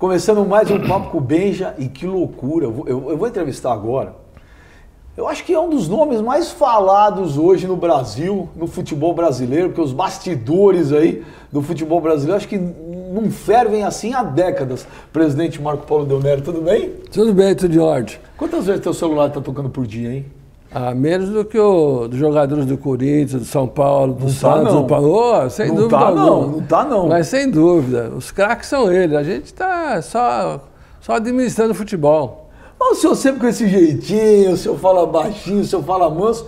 Começando mais um papo com o Benja e que loucura. Eu vou entrevistar agora. Eu acho que é um dos nomes mais falados hoje no Brasil, no futebol brasileiro, porque os bastidores aí do futebol brasileiro acho que não fervem assim há décadas. Presidente Marco Paulo Deonero, tudo bem? Tudo bem, tudo de ordem. Quantas vezes teu celular está tocando por dia, hein? Ah, menos do que o dos jogadores do Corinthians, do São Paulo, do Santos, do Paulo. Sem dúvida alguma. Não tá não. Mas sem dúvida, os craques são eles. A gente está só administrando o futebol. Mas o senhor sempre com esse jeitinho, o senhor fala baixinho, o senhor fala manso.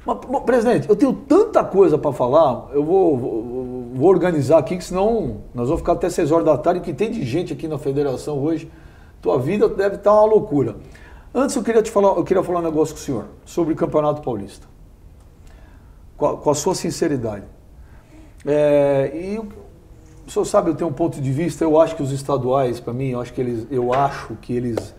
Mas, presidente, eu tenho tanta coisa para falar, eu vou organizar aqui, que senão nós vamos ficar até 6 horas da tarde, que tem de gente aqui na federação hoje. Tua vida deve estar uma loucura. Antes eu queria falar um negócio com o senhor, sobre o Campeonato Paulista. Com a sua sinceridade. E o senhor sabe, eu tenho um ponto de vista, eu acho que os estaduais, para mim, eu acho que eles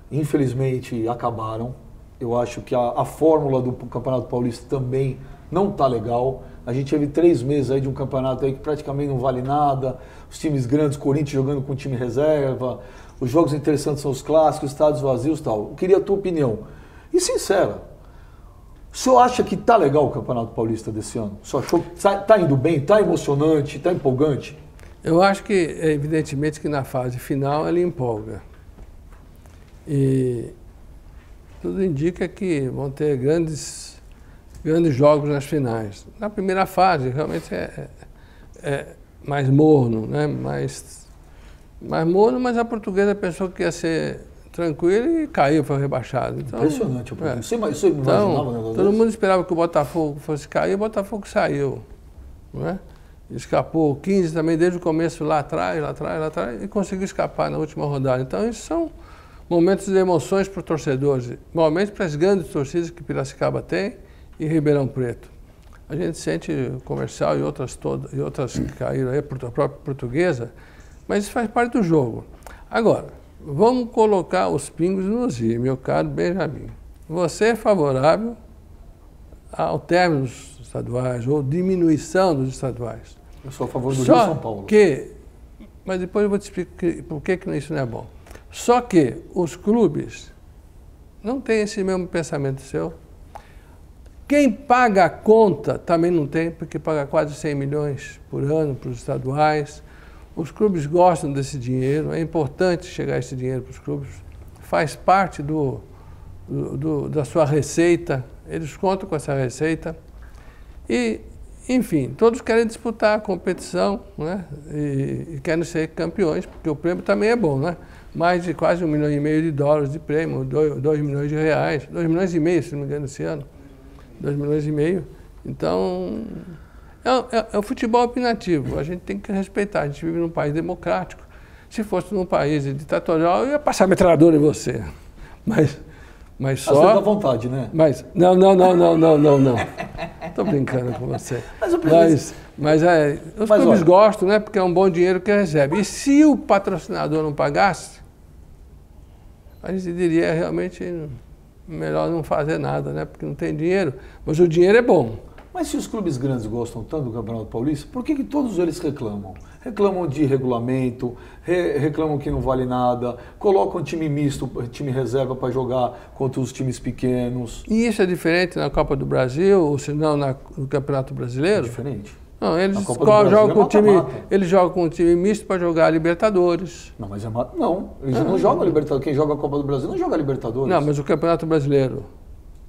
infelizmente acabaram. Eu acho que a fórmula do Campeonato Paulista também não está legal. A gente teve 3 meses aí de um campeonato aí que praticamente não vale nada. Os times grandes, Corinthians jogando com time reserva. Os jogos interessantes são os clássicos, estádios vazios e tal. Eu queria a tua opinião. E sincera, o senhor acha que está legal o Campeonato Paulista desse ano? O senhor achou que está indo bem, está emocionante, está empolgante? Eu acho que, evidentemente, que na fase final ele empolga. E tudo indica que vão ter grandes jogos nas finais. Na primeira fase, realmente é mais morno, né? Mais morno, mas a Portuguesa pensou que ia ser tranquilo e caiu, foi rebaixado. Então, impressionante. Você imaginava um negócio todo mundo esperava que o Botafogo fosse cair, o Botafogo saiu. Não é? Escapou o 15 também desde o começo lá atrás, e conseguiu escapar na última rodada. Então, isso são momentos de emoções para os torcedores, normalmente para as grandes torcidas que Piracicaba tem e Ribeirão Preto. A gente sente o Comercial e outras que caíram aí, a própria Portuguesa, mas isso faz parte do jogo. Agora, vamos colocar os pingos nos is, meu caro Benjamin. Você é favorável ao término dos estaduais ou diminuição dos estaduais? Eu sou a favor do Rio e São Paulo. Mas depois eu vou te explicar por que isso não é bom. Só que os clubes não têm esse mesmo pensamento seu. Quem paga a conta também não tem, porque paga quase 100 milhões por ano para os estaduais. Os clubes gostam desse dinheiro, é importante chegar esse dinheiro para os clubes. Faz parte da sua receita, eles contam com essa receita. E, enfim, todos querem disputar a competição, né? E querem ser campeões, porque o prêmio também é bom, né? Mais de quase $1,5 milhão de prêmio, 2 milhões de reais, 2,5 milhões, se não me engano, esse ano. 2,5 milhões. Então, é o futebol opinativo, a gente tem que respeitar, a gente vive num país democrático. Se fosse num país ditatorial, eu ia passar metralhadora em você. Mas só... Às vezes dá vontade, né? Mas, não. Estou brincando com você. Mas os clubes gostam, né? Porque é um bom dinheiro que recebe. E se o patrocinador não pagasse, a gente diria realmente melhor não fazer nada, né? Porque não tem dinheiro. Mas o dinheiro é bom. Mas se os clubes grandes gostam tanto do Campeonato Paulista, por que todos eles reclamam? Reclamam de regulamento, reclamam que não vale nada, colocam time misto, time reserva para jogar contra os times pequenos. E isso é diferente na Copa do Brasil, ou se não no Campeonato Brasileiro? É diferente. Não, eles jogam com um time misto para jogar a Libertadores. Não, mas eles não jogam a Libertadores. Quem joga a Copa do Brasil não joga a Libertadores. Não, mas o Campeonato Brasileiro,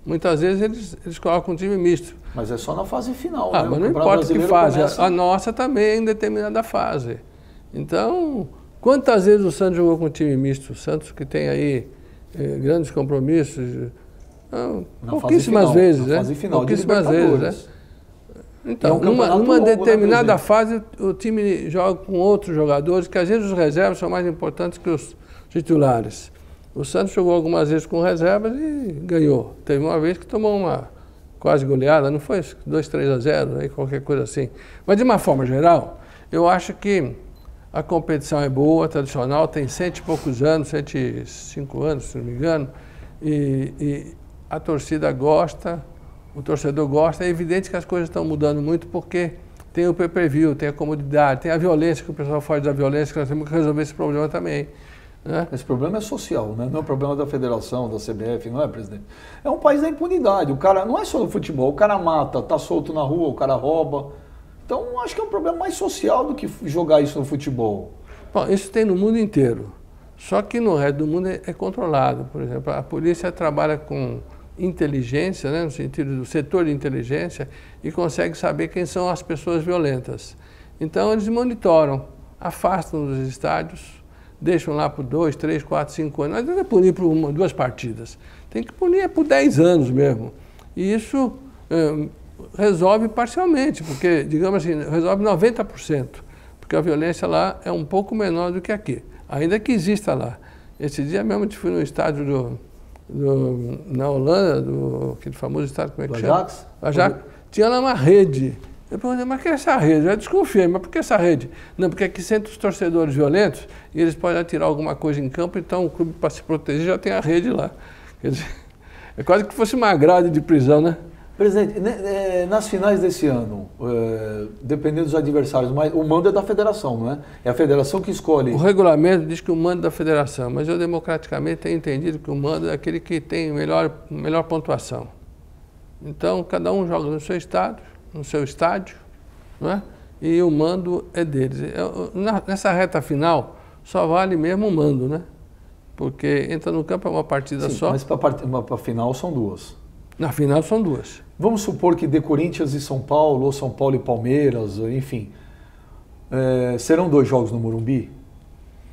muitas vezes eles colocam um time misto. Mas é só na fase final, né? Mas não importa que fase, a nossa também é em determinada fase. Então, quantas vezes o Santos jogou com um time misto? O Santos que tem aí grandes compromissos, pouquíssimas vezes, né? Pouquíssimas vezes, né? Então, numa determinada fase, o time joga com outros jogadores, que às vezes os reservas são mais importantes que os titulares. O Santos jogou algumas vezes com reservas e ganhou. Teve uma vez que tomou uma quase goleada, não foi 2-3-0, aí qualquer coisa assim. Mas de uma forma geral, eu acho que a competição é boa, tradicional, tem 100 e poucos anos, 105 anos, se não me engano, e a torcida gosta, o torcedor gosta. É evidente que as coisas estão mudando muito porque tem o pay-per-view, tem a comodidade, tem a violência, que o pessoal foge da violência, que nós temos que resolver esse problema também. Né? Esse problema é social, né? Não é um problema da federação, da CBF, não é, presidente? É um país da impunidade. O cara não é só no futebol, o cara mata, tá solto na rua, o cara rouba. Então, acho que é um problema mais social do que jogar isso no futebol. Bom, isso tem no mundo inteiro. Só que no resto do mundo é controlado. Por exemplo, a polícia trabalha com inteligência, né, no sentido do setor de inteligência, e consegue saber quem são as pessoas violentas. Então, eles monitoram, afastam dos estádios, deixam lá por 2, 3, 4, 5 anos. Não é punir por 1, 2 partidas. Tem que punir por 10 anos mesmo. E isso resolve parcialmente, porque, digamos assim, resolve 90%, porque a violência lá é um pouco menor do que aqui, ainda que exista lá. Esse dia mesmo eu fui no estádio na Holanda, aquele famoso estádio, como é que chama? Ajax. Tinha lá uma rede. Eu perguntei, mas o que é essa rede? Eu já desconfiei, mas por que essa rede? Não, porque aqui senta os torcedores violentos e eles podem atirar alguma coisa em campo, então o clube, para se proteger, já tem a rede lá. Quer dizer, é quase que fosse uma grade de prisão, né? Presidente, nas finais desse ano, dependendo dos adversários, mas o mando é da federação, não é? É a federação que escolhe. O regulamento diz que o mando é da federação, mas eu democraticamente tenho entendido que o mando é aquele que tem melhor pontuação. Então, cada um joga no seu estado, no seu estádio, não é? E o mando é deles. Nessa reta final, só vale mesmo o mando, né? Porque entra no campo é uma partida só. Mas para a final são 2. Na final são 2. Vamos supor que dê Corinthians e São Paulo, ou São Paulo e Palmeiras, enfim. Serão 2 jogos no Morumbi?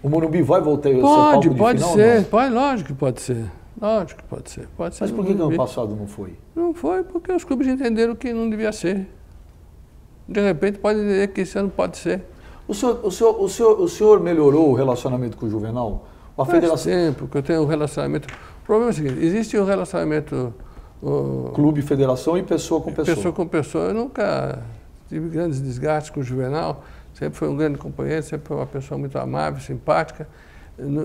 O Morumbi vai voltar a ser palco de final? Pode ser, lógico que pode ser. Lógico que pode ser. Pode ser. Mas por que ano passado não foi? Não foi porque os clubes entenderam que não devia ser. De repente pode dizer que esse ano pode ser. O senhor melhorou o relacionamento com o Juvenal? A federação... Faz tempo que eu tenho um relacionamento... O problema é o seguinte, existe um relacionamento... Clube, federação e pessoa com pessoa. Pessoa com pessoa. Eu nunca tive grandes desgastes com o Juvenal. Sempre foi um grande companheiro, sempre foi uma pessoa muito amável, simpática.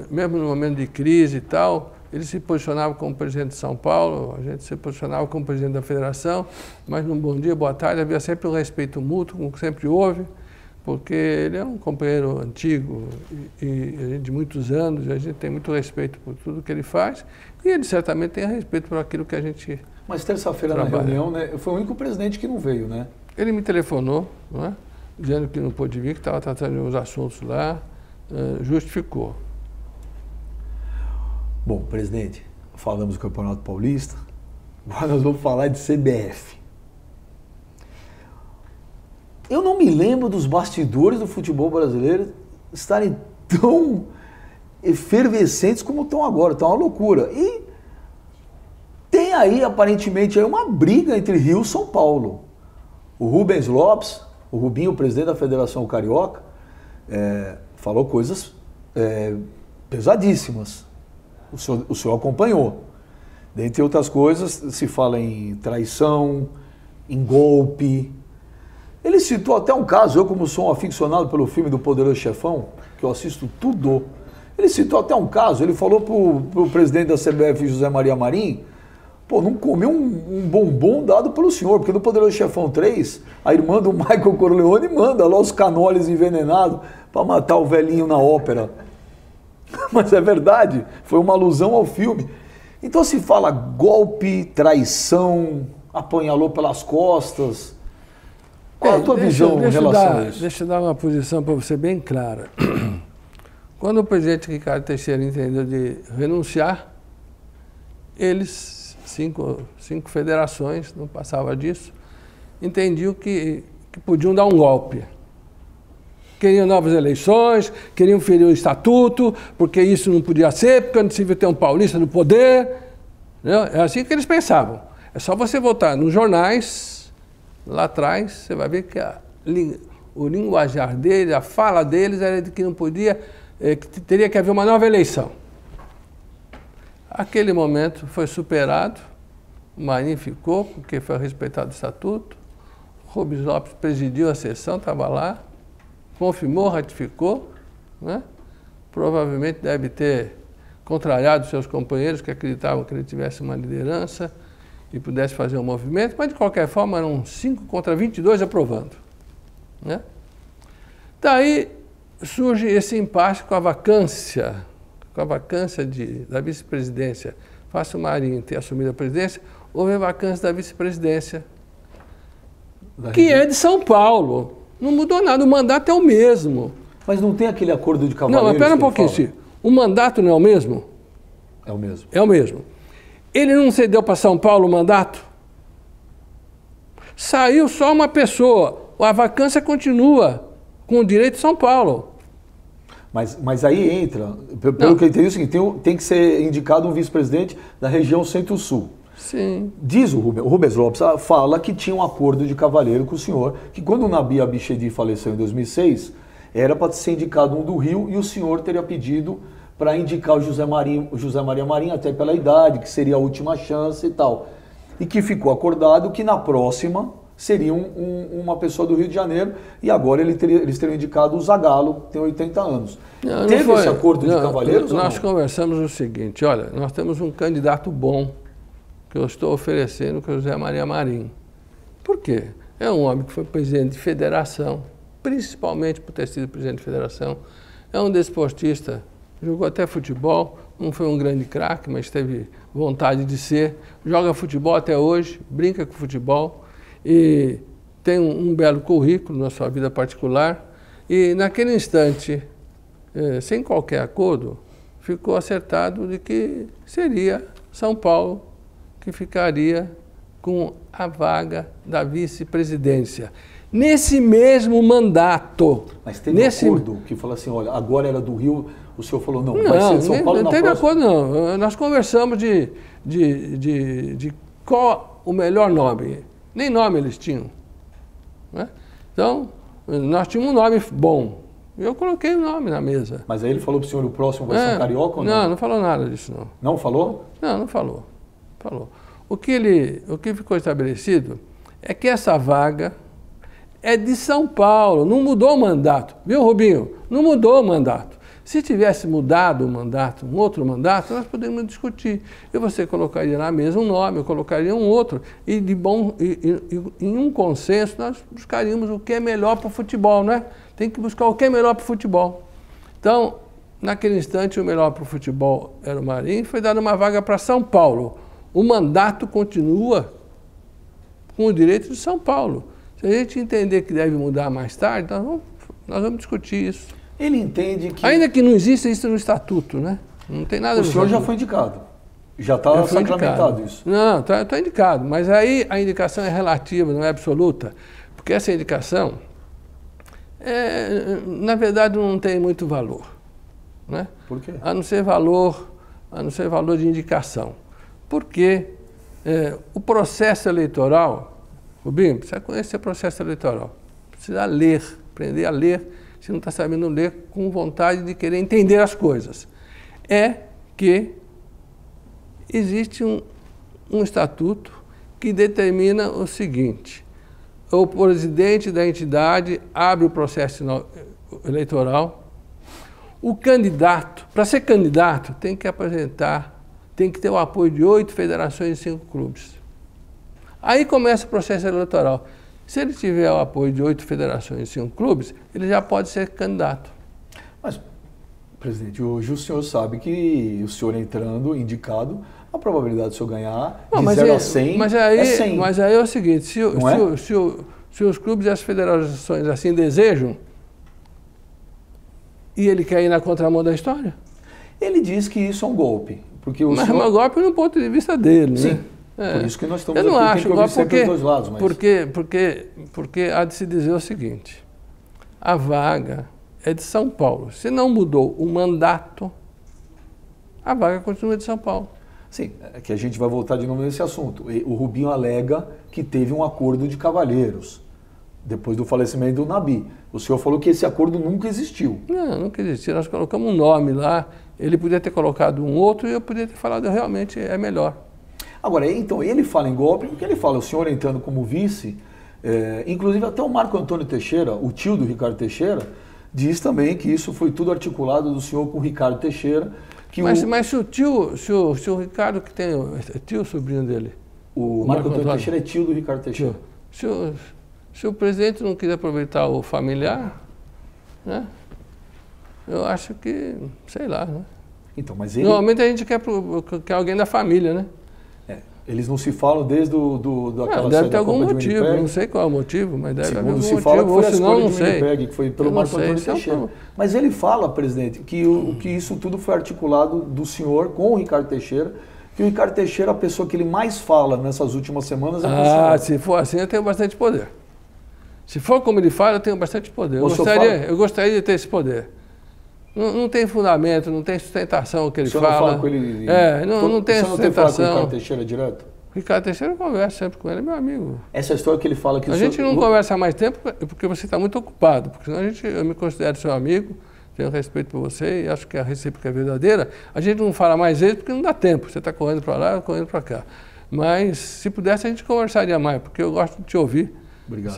Mesmo no momento de crise e tal, ele se posicionava como presidente de São Paulo, a gente se posicionava como presidente da federação, mas num bom dia, boa tarde, havia sempre um respeito mútuo, como sempre houve, porque ele é um companheiro antigo e de muitos anos, a gente tem muito respeito por tudo que ele faz, e ele certamente tem respeito por aquilo que a gente Mas terça-feira na reunião, né, foi o único presidente que não veio, né? Ele me telefonou, não é? Dizendo que não pôde vir, que estava tratando de uns assuntos lá, justificou. Bom, presidente, falamos do Campeonato Paulista, agora nós vamos falar de CBF. Eu não me lembro dos bastidores do futebol brasileiro estarem tão efervescentes como estão agora, está uma loucura. E tem aí, aparentemente, aí uma briga entre Rio e São Paulo. O Rubens Lopes, o Rubinho, o presidente da Federação Carioca, falou coisas pesadíssimas. O senhor acompanhou. Dentre outras coisas, se fala em traição, em golpe. Ele citou até um caso, eu como sou um aficionado pelo filme do Poderoso Chefão, que eu assisto tudo, ele citou até um caso, ele falou pro presidente da CBF, José Maria Marim, pô, não comeu um bombom dado pelo senhor, porque no Poderoso Chefão 3, a irmã do Michael Corleone manda lá os canoles envenenados para matar o velhinho na ópera. Mas é verdade, foi uma alusão ao filme. Então se fala golpe, traição, apanhalou pelas costas. Qual a tua visão em relação a isso? Deixa eu dar uma posição para você bem clara. Quando o presidente Ricardo Teixeira entendeu de renunciar, eles, cinco federações, não passava disso, entendiam que podiam dar um golpe. Queriam novas eleições, queriam ferir o estatuto, porque isso não podia ser, porque não se viu ter um paulista no poder. Entendeu? É assim que eles pensavam. É só você voltar nos jornais, lá atrás, você vai ver que o linguajar deles, a fala deles era de que não podia, que teria que haver uma nova eleição. Aquele momento foi superado, o Marinho ficou, porque foi respeitado o estatuto, o Rubens Lopes presidiu a sessão, estava lá, confirmou, ratificou, né? Provavelmente deve ter contrariado seus companheiros que acreditavam que ele tivesse uma liderança e pudesse fazer um movimento, mas de qualquer forma eram 5 contra 22 aprovando. né? Daí surge esse impasse com a vacância da vice-presidência. Fácil Marinho ter assumido a presidência, houve a vacância da vice-presidência, que é de São Paulo. Não mudou nada, o mandato é o mesmo. Mas não tem aquele acordo de cavaleiros? Não, espera um pouquinho, Ciro. O mandato não é o mesmo? É o mesmo. É o mesmo. Ele não cedeu para São Paulo o mandato? Saiu só uma pessoa. A vacância continua com o direito de São Paulo. Mas aí entra, pelo que eu entendi, é o seguinte, tem que ser indicado um vice-presidente da região Centro-Sul. Sim. Diz o Rubens Lopes, fala que tinha um acordo de cavalheiro com o senhor, que quando o Nabi Abichedi faleceu em 2006, era para ser indicado um do Rio e o senhor teria pedido para indicar o José Maria Marinho, até pela idade, que seria a última chance e tal. E que ficou acordado que na próxima seria uma pessoa do Rio de Janeiro e agora eles teriam indicado o Zagallo, que tem 80 anos. Teve esse acordo de cavalheiros? Nós conversamos o seguinte, olha, nós temos um candidato bom que eu estou oferecendo, que é o José Maria Marinho. Por quê? É um homem que foi presidente de federação, principalmente por ter sido presidente de federação. É um desportista, jogou até futebol, não foi um grande craque, mas teve vontade de ser. Joga futebol até hoje, brinca com futebol e tem um belo currículo na sua vida particular. E naquele instante, sem qualquer acordo, ficou acertado de que seria São Paulo que ficaria com a vaga da vice-presidência. Nesse mesmo mandato. Mas teve um acordo que falou assim, olha, agora era do Rio, o senhor falou, não, vai ser de São Paulo na próxima. Não teve acordo, não. Nós conversamos de qual o melhor nome. Nem nome eles tinham. Né? Então, nós tínhamos um nome bom. Eu coloquei o nome na mesa. Mas aí ele falou para o senhor, o próximo vai ser um carioca ou não? Não falou nada disso, não. Não falou? Não falou. O que ficou estabelecido é que essa vaga é de São Paulo, não mudou o mandato. Viu, Rubinho? Não mudou o mandato. Se tivesse mudado o mandato, um outro mandato, nós poderíamos discutir. E você colocaria na mesa um nome, eu colocaria um outro. E em um consenso, nós buscaríamos o que é melhor para o futebol, né? Tem que buscar o que é melhor para o futebol. Então, naquele instante, o melhor para o futebol era o Marinho, foi dada uma vaga para São Paulo. O mandato continua com o direito de São Paulo. Se a gente entender que deve mudar mais tarde, nós vamos discutir isso. Ele entende que... Ainda que não exista isso no estatuto, né? Não tem nada... O senhor já foi indicado. Já está sacramentado isso. Não, está indicado. Mas aí a indicação é relativa, não é absoluta. Porque essa indicação, na verdade, não tem muito valor. Né? Por quê? A não ser valor de indicação. Porque o processo eleitoral... Rubinho, precisa conhecer o processo eleitoral. Precisa ler, aprender a ler. Se não está sabendo ler, com vontade de querer entender as coisas. É que existe um estatuto que determina o seguinte: o presidente da entidade abre o processo eleitoral, o candidato, para ser candidato, tem que ter o apoio de 8 federações e 5 clubes. Aí começa o processo eleitoral. Se ele tiver o apoio de 8 federações e 5 clubes, ele já pode ser candidato. Mas, presidente, hoje o senhor sabe que o senhor entrando, indicado, a probabilidade do senhor ganhar de 0 a 100 é 100. Mas aí é o seguinte, se os clubes e as federações assim desejam, e ele quer ir na contramão da história? Ele diz que isso é um golpe. Porque o mas senhor... é um golpe no ponto de vista dele, sim. Né? Por isso que nós estamos eu não aqui, acho, tem que ouvir sempre os dois lados. Mas... Porque há de se dizer o seguinte, a vaga é de São Paulo. Se não mudou o mandato, a vaga continua de São Paulo. Sim, é que a gente vai voltar de novo nesse assunto. O Rubinho alega que teve um acordo de cavalheiros, depois do falecimento do Nabi. O senhor falou que esse acordo nunca existiu. Não, nunca existiu. Nós colocamos um nome lá, ele podia ter colocado um outro e eu podia ter falado realmente é melhor. Agora, então, ele fala em golpe, porque ele fala, o senhor entrando como vice, inclusive até o Marco Antônio Teixeira, o tio do Ricardo Teixeira, diz também que isso foi tudo articulado do senhor com o Ricardo Teixeira. Que mas se o Ricardo, que tem, é tio ou sobrinho dele? O Marco Antônio Teixeira é tio do Ricardo Teixeira. Se o presidente não quiser aproveitar o familiar, né? Eu acho que, sei lá, né? Então, mas ele... Normalmente a gente quer alguém da família, né? Eles não se falam desde daquela deve ter algum motivo, não sei qual é o motivo, mas deve haver algum motivo. Se fala que foi a escolha não de Winnipeg, que foi pelo Marco Antônio Teixeira. Mas ele fala, presidente, que isso tudo foi articulado do senhor com o Ricardo Teixeira, que o Ricardo Teixeira, a pessoa que ele mais fala nessas últimas semanas é o senhor. Se for assim, eu tenho bastante poder. Se for como ele fala, eu tenho bastante poder. Eu gostaria de ter esse poder. Não tem fundamento, não tem sustentação o que ele fala. Não fala com ele? Não tem sustentação. Você não tem falado com o Ricardo Teixeira direto? O Ricardo Teixeira eu converso sempre com ele, é meu amigo. Essa história que ele fala que... A gente não conversa há mais tempo porque você está muito ocupado, porque senão eu me considero seu amigo, tenho respeito por você e acho que a recíproca é verdadeira. A gente não fala mais vezes porque não dá tempo, você está correndo para lá, correndo para cá. Mas se pudesse a gente conversaria mais, porque eu gosto de te ouvir. Obrigado.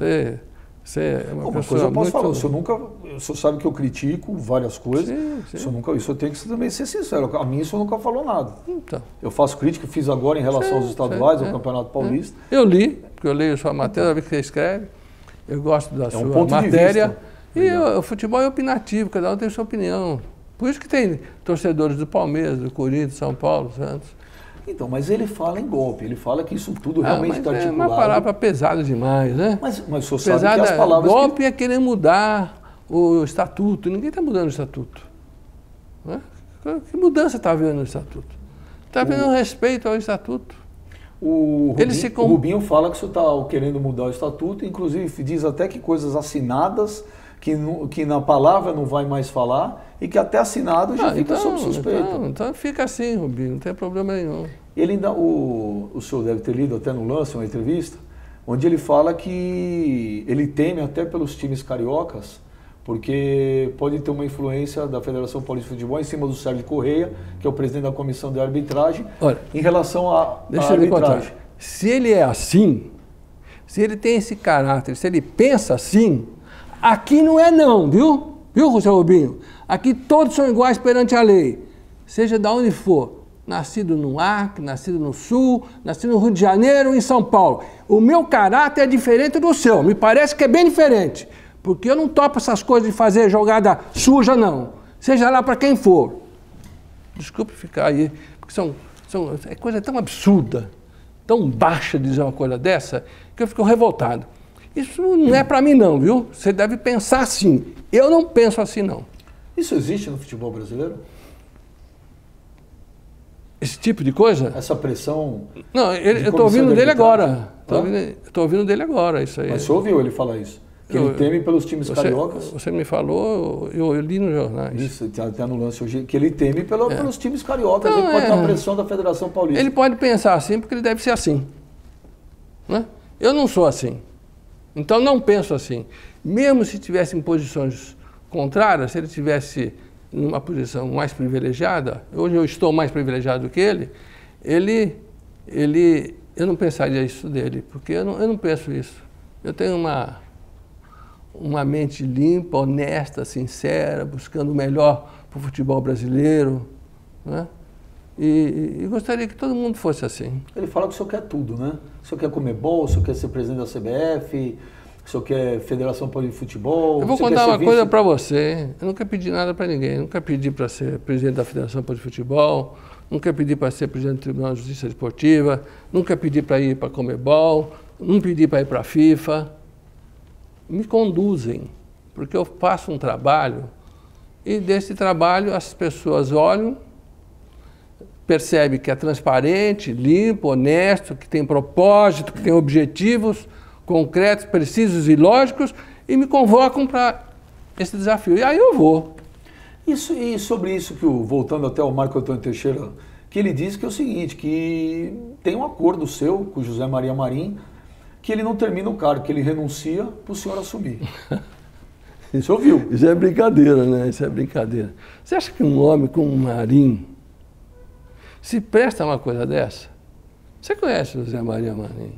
Você é uma pessoa coisa eu posso muito... falar, o senhor sabe que eu critico várias coisas, sim. Isso eu tenho que também ser sincero, a mim o senhor nunca falou nada. Então. Eu faço crítica, fiz agora em relação aos estaduais, ao Campeonato Paulista. Eu li, porque eu leio a sua matéria, vi que você escreve, eu gosto da sua matéria, e o futebol é opinativo, cada um tem sua opinião. Por isso que tem torcedores do Palmeiras, do Corinthians, São Paulo, Santos. Então, mas ele fala em golpe, ele fala que isso tudo realmente está articulado. É uma palavra pesada demais, né? Mas o senhor sabe que as palavras... Golpe é querer mudar o estatuto, ninguém está mudando o estatuto. Né? Que mudança está havendo no estatuto? Está havendo respeito ao estatuto. O Rubinho fala que o senhor está querendo mudar o estatuto, inclusive diz até que coisas assinadas, que na palavra não vai mais falar, e que até assinado já fica sob suspeita. Então fica assim, Rubinho, não tem problema nenhum. Ele ainda, o senhor deve ter lido até no Lance, uma entrevista, onde ele fala que ele teme até pelos times cariocas, porque pode ter uma influência da Federação Paulista de Futebol em cima do Sérgio Correia, que é o presidente da comissão de arbitragem, em relação à arbitragem. Se ele é assim, se ele tem esse caráter, se ele pensa assim, aqui não é não, viu? Viu, seu Rubinho? Aqui todos são iguais perante a lei, seja de onde for. Nascido no Acre, nascido no Sul, nascido no Rio de Janeiro ou em São Paulo. O meu caráter é diferente do seu, me parece que é bem diferente. Porque eu não topo essas coisas de fazer jogada suja, não. Seja lá para quem for. Desculpe ficar aí, porque é coisa tão absurda, tão baixa dizer uma coisa dessa, que eu fico revoltado. Isso não é para mim não, viu? Você deve pensar assim. Eu não penso assim, não. Isso existe no futebol brasileiro? Esse tipo de coisa? Essa pressão... Não, eu estou ouvindo dele agora. Estou ouvindo dele agora, isso aí. Mas você ouviu ele falar isso? Que ele teme pelos times cariocas? Você me falou, eu li nos jornais. Isso, está no lance hoje, que ele teme pelos times cariocas, ele pode ter uma pressão da Federação Paulista. Ele pode pensar assim porque ele deve ser assim. Né? Eu não sou assim. Então não penso assim. Mesmo se tivesse em posições contrárias, se ele tivesse numa posição mais privilegiada, hoje eu estou mais privilegiado do que eu não pensaria isso dele, porque eu não penso isso. Eu tenho uma mente limpa, honesta, sincera, buscando o melhor para o futebol brasileiro, né? E gostaria que todo mundo fosse assim. Ele fala que o senhor quer tudo, né? O senhor quer Comebol, o senhor quer ser presidente da CBF, o senhor quer Federação Paulista de Futebol... Eu vou contar uma coisa para você. Eu nunca pedi nada para ninguém. Eu nunca pedi para ser presidente da Federação Paulista de Futebol, nunca pedi para ser presidente do Tribunal de Justiça Esportiva, nunca pedi para ir para a Comebol, não pedi para ir para a FIFA. Me conduzem, porque eu faço um trabalho e desse trabalho as pessoas olham, percebem que é transparente, limpo, honesto, que tem propósito, que tem objetivos concretos, precisos e lógicos e me convocam para esse desafio. E aí eu vou. Isso, e sobre isso, voltando até ao Marco Antônio Teixeira, que ele diz que é o seguinte, que tem um acordo seu com o José Maria Marim, que ele não termina o cargo, que ele renuncia para o senhor assumir. Você ouviu? Isso é brincadeira, né? Isso é brincadeira. Você acha que um homem como o Marim se presta a uma coisa dessa? Você conhece o José Maria Marim?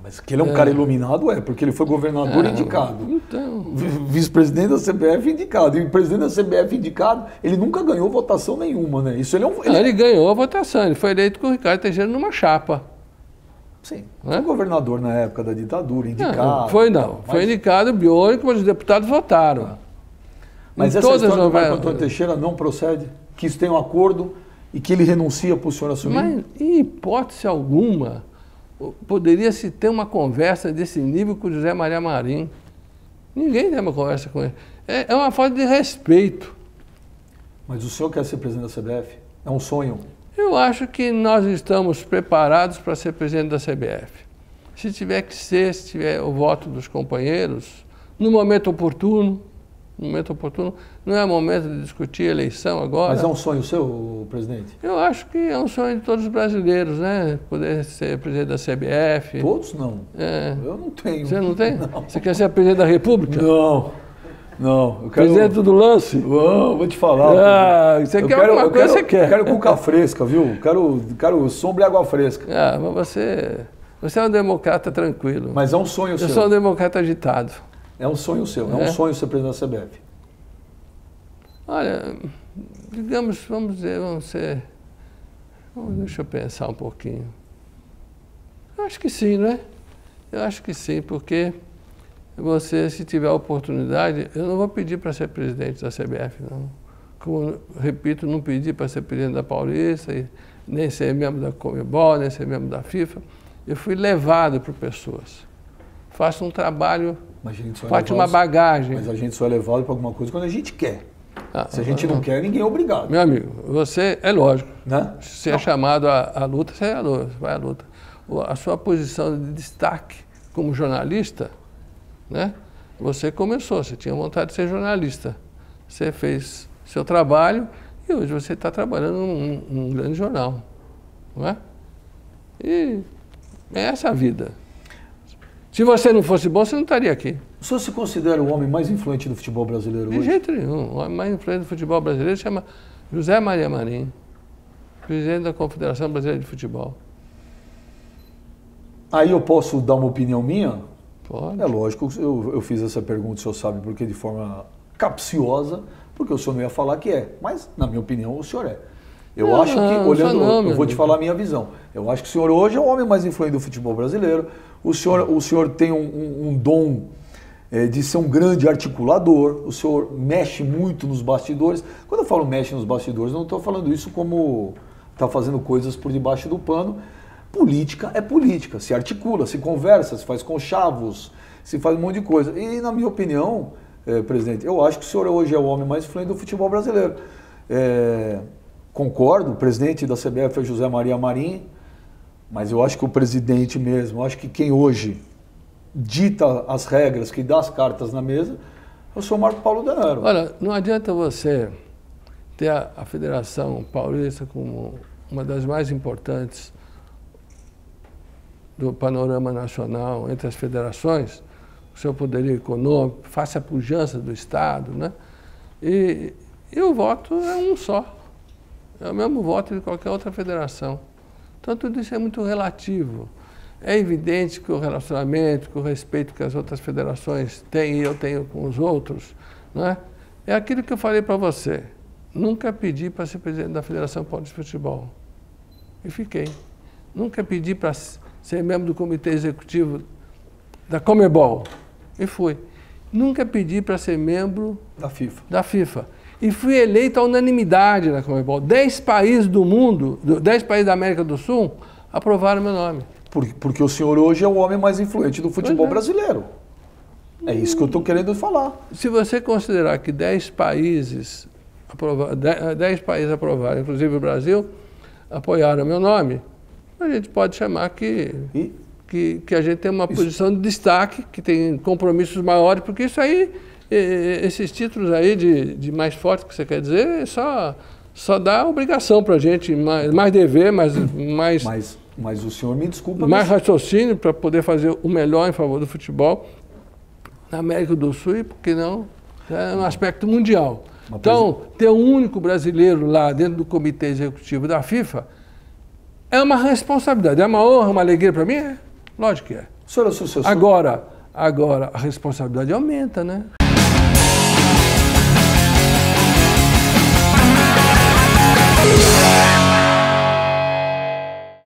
Mas que ele é um cara iluminado, porque ele foi governador indicado. Então... Vice-presidente da CBF indicado. E o presidente da CBF indicado, ele nunca ganhou votação nenhuma, né? Isso ele ele ganhou a votação, ele foi eleito com o Ricardo Teixeira numa chapa. Sim, foi governador na época da ditadura, indicado. Foi indicado biônico, mas os deputados votaram. Mas essa história do Marco Antônio Teixeira não procede? Que isso tem um acordo e que ele renuncia para o senhor assumir? Mas, em hipótese alguma, poderia-se ter uma conversa desse nível com o José Maria Marinho. Ninguém tem uma conversa com ele. É uma falta de respeito. Mas o senhor quer ser presidente da CBF? É um sonho? Eu acho que nós estamos preparados para ser presidente da CBF. Se tiver que ser, se tiver o voto dos companheiros, no momento oportuno, não é momento de discutir eleição agora. Mas é um sonho seu, presidente? Eu acho que é um sonho de todos os brasileiros, né? Poder ser presidente da CBF. Todos não. Eu não tenho. Você não tem? Não. Você quer ser presidente da República? Não. Eu quero... Presidente do lance? Vou te falar. Você quer alguma coisa, você quer. Eu quero cuca fresca, viu? Quero sombra e água fresca. Mas você é um democrata tranquilo. Mas é um sonho seu. Eu sou um democrata agitado. É um sonho seu, é um sonho ser presidente da CBF. Olha, digamos, deixa eu pensar um pouquinho. Eu acho que sim, não é? Eu acho que sim, porque você, se tiver a oportunidade, eu não vou pedir para ser presidente da CBF, não. Como, repito, não pedi para ser presidente da Paulista, nem ser membro da Conmebol, nem ser membro da FIFA. Eu fui levado por pessoas. Faço um trabalho, faço uma bagagem. Mas a gente só é levado para alguma coisa quando a gente quer. Se a gente não quer, ninguém é obrigado. Meu amigo, você, é lógico, né? Se é chamado à luta, você vai à luta. A sua posição de destaque como jornalista, né? Você começou, você tinha vontade de ser jornalista. Você fez seu trabalho e hoje você está trabalhando num grande jornal, não é? E é essa a vida. Se você não fosse bom, você não estaria aqui. O senhor se considera o homem mais influente do futebol brasileiro hoje? De jeito nenhum. O homem mais influente do futebol brasileiro se chama José Maria Marinho, presidente da Confederação Brasileira de Futebol. Aí eu posso dar uma opinião minha? Pode. É lógico, eu fiz essa pergunta, o senhor sabe porque de forma capciosa, porque o senhor não ia falar que é. Mas, na minha opinião, o senhor é. Eu acho que, olhando, eu vou te falar a minha visão. Eu acho que o senhor hoje é o homem mais influente do futebol brasileiro. O senhor tem um dom de ser um grande articulador. O senhor mexe muito nos bastidores. Quando eu falo mexe nos bastidores, não estou falando isso como está fazendo coisas por debaixo do pano. Política é política. Se articula, se conversa, se faz conchavos, se faz um monte de coisa. E, na minha opinião, presidente, eu acho que o senhor hoje é o homem mais influente do futebol brasileiro. Concordo, o presidente da CBF é José Maria Marinho, mas eu acho que o presidente mesmo, eu acho que quem hoje dita as regras, que dá as cartas na mesa, é o senhor Marco Paulo Denaro. Olha, não adianta você ter a Federação Paulista como uma das mais importantes do panorama nacional entre as federações, o seu poderio econômico, face à pujança do Estado, né? E o voto é um só. É o mesmo voto de qualquer outra federação. Então, tudo isso é muito relativo. É evidente que o relacionamento, que o respeito que as outras federações têm e eu tenho com os outros, não é? É aquilo que eu falei para você. Nunca pedi para ser presidente da Federação Paulista de Futebol. E fiquei. Nunca pedi para ser membro do Comitê Executivo da Conmebol. E fui. Nunca pedi para ser membro da FIFA. E fui eleito à unanimidade na Conmebol. 10 países do mundo, 10 países da América do Sul, aprovaram meu nome. Porque o senhor hoje é o homem mais influente do futebol brasileiro. É isso que eu estou querendo falar. Se você considerar que 10 países aprovaram, inclusive o Brasil, apoiaram meu nome, a gente pode chamar que a gente tem uma posição de destaque, que tem compromissos maiores, porque isso aí... Esses títulos aí de mais forte que você quer dizer, só dá obrigação para a gente, mais dever, mais... Mas o senhor me desculpa... Mais raciocínio para poder fazer o melhor em favor do futebol na América do Sul e, por que não, no aspecto mundial. Então, ter um único brasileiro lá dentro do Comitê Executivo da FIFA é uma responsabilidade. É uma honra, uma alegria para mim? É. Lógico que é. Senhor, Agora, a responsabilidade aumenta, né?